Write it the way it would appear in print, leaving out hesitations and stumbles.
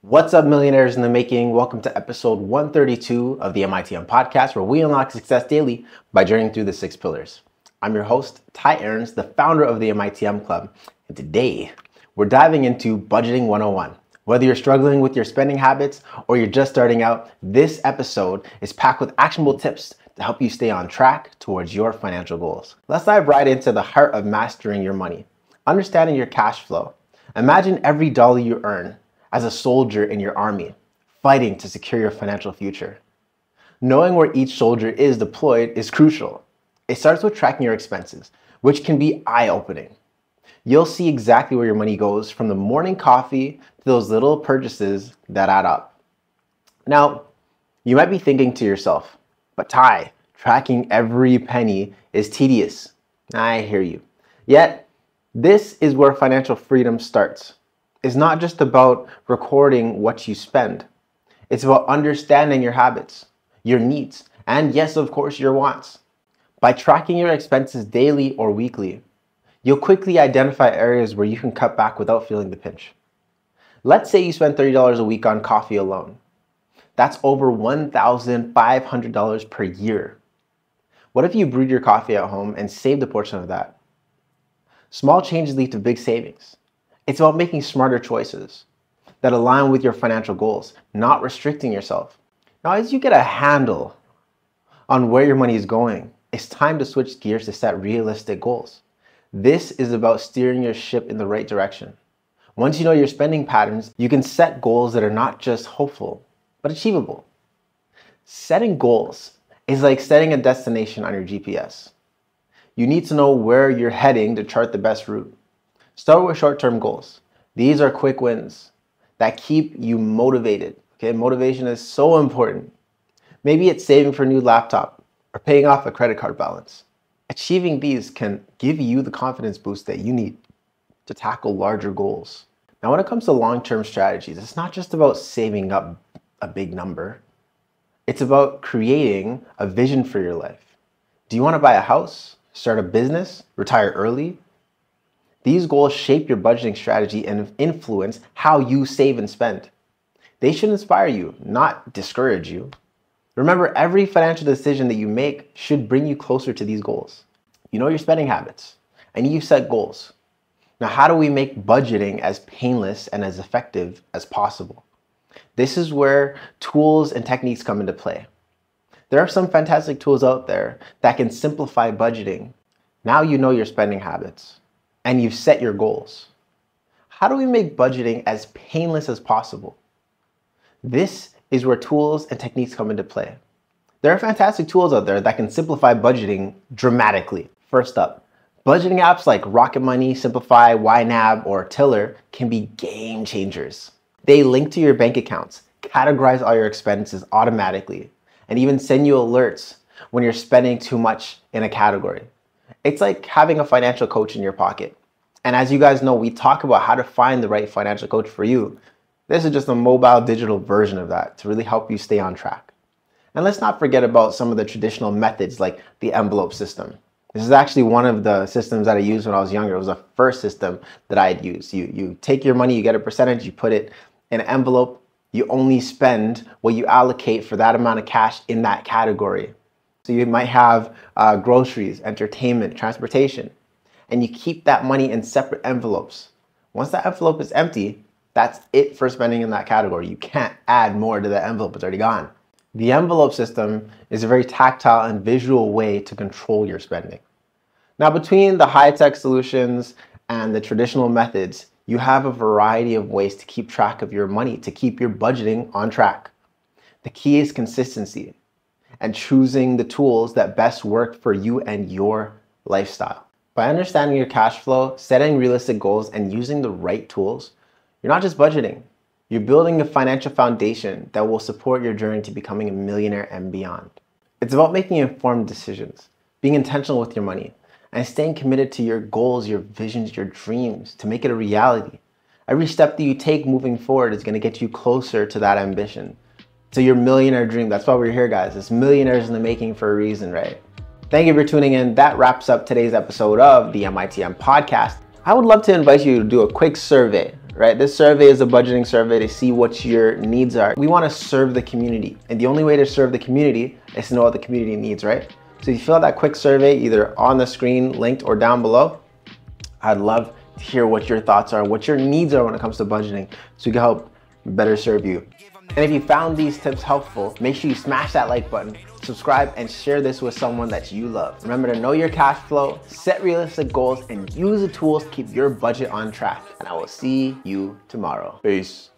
What's up, millionaires in the making? Welcome to episode 132 of the MITM podcast, where we unlock success daily by journeying through the 6 pillars. I'm your host, Ty Aarons, the founder of the MITM Club. And today, we're diving into Budgeting 101. Whether you're struggling with your spending habits or you're just starting out, this episode is packed with actionable tips to help you stay on track towards your financial goals. Let's dive right into the heart of mastering your money. Understanding your cash flow. Imagine every dollar you earn as a soldier in your army, fighting to secure your financial future. Knowing where each soldier is deployed is crucial. It starts with tracking your expenses, which can be eye-opening. You'll see exactly where your money goes, from the morning coffee to those little purchases that add up. Now, you might be thinking to yourself, but Ty, tracking every penny is tedious. I hear you. Yet, this is where financial freedom starts. It's not just about recording what you spend. It's about understanding your habits, your needs, and yes, of course, your wants. By tracking your expenses daily or weekly, you'll quickly identify areas where you can cut back without feeling the pinch. Let's say you spend $30 a week on coffee alone. That's over $1,500 per year. What if you brewed your coffee at home and saved a portion of that? Small changes lead to big savings. It's about making smarter choices that align with your financial goals, not restricting yourself. Now, as you get a handle on where your money is going, it's time to switch gears to set realistic goals. This is about steering your ship in the right direction. Once you know your spending patterns, you can set goals that are not just hopeful, but achievable. Setting goals is like setting a destination on your GPS. You need to know where you're heading to chart the best route. Start with short-term goals. These are quick wins that keep you motivated. Okay, motivation is so important. Maybe it's saving for a new laptop or paying off a credit card balance. Achieving these can give you the confidence boost that you need to tackle larger goals. Now, when it comes to long-term strategies, it's not just about saving up a big number. It's about creating a vision for your life. Do you want to buy a house, start a business, retire early? These goals shape your budgeting strategy and influence how you save and spend. They should inspire you, not discourage you. Remember, every financial decision that you make should bring you closer to these goals. You know your spending habits, and you set goals. Now, how do we make budgeting as painless and as effective as possible? This is where tools and techniques come into play. There are some fantastic tools out there that can simplify budgeting. Now you know your spending habits and you've set your goals. How do we make budgeting as painless as possible? This is where tools and techniques come into play. There are fantastic tools out there that can simplify budgeting dramatically. First up, budgeting apps like Rocket Money, Simplify, YNAB, or Tiller can be game changers. They link to your bank accounts, categorize all your expenses automatically, and even send you alerts when you're spending too much in a category. It's like having a financial coach in your pocket. And as you guys know, we talk about how to find the right financial coach for you. This is just a mobile digital version of that to really help you stay on track. And let's not forget about some of the traditional methods like the envelope system. This is actually one of the systems that I used when I was younger. It was the first system that I had used. You take your money, you get a percentage, you put it in an envelope. You only spend what you allocate for that amount of cash in that category. So you might have groceries, entertainment, transportation, and you keep that money in separate envelopes. Once that envelope is empty, that's it for spending in that category. You can't add more to the envelope, it's already gone. The envelope system is a very tactile and visual way to control your spending. Now, between the high-tech solutions and the traditional methods, you have a variety of ways to keep track of your money, to keep your budgeting on track. The key is consistency and choosing the tools that best work for you and your lifestyle. By understanding your cash flow, setting realistic goals, and using the right tools, you're not just budgeting, you're building a financial foundation that will support your journey to becoming a millionaire and beyond. It's about making informed decisions, being intentional with your money, and staying committed to your goals, your visions, your dreams to make it a reality. Every step that you take moving forward is going to get you closer to that ambition, to your millionaire dream. That's why we're here, guys. It's millionaires in the making for a reason, right? Thank you for tuning in. That wraps up today's episode of the MITM podcast. I would love to invite you to do a quick survey, right? This survey is a budgeting survey to see what your needs are. We want to serve the community, and the only way to serve the community is to know what the community needs, right? So if you fill out that quick survey, either on the screen, linked, or down below, I'd love to hear what your thoughts are, what your needs are when it comes to budgeting, so we can help better serve you. And if you found these tips helpful, make sure you smash that like button, subscribe, and share this with someone that you love. Remember to know your cash flow, set realistic goals, and use the tools to keep your budget on track. And I will see you tomorrow. Peace.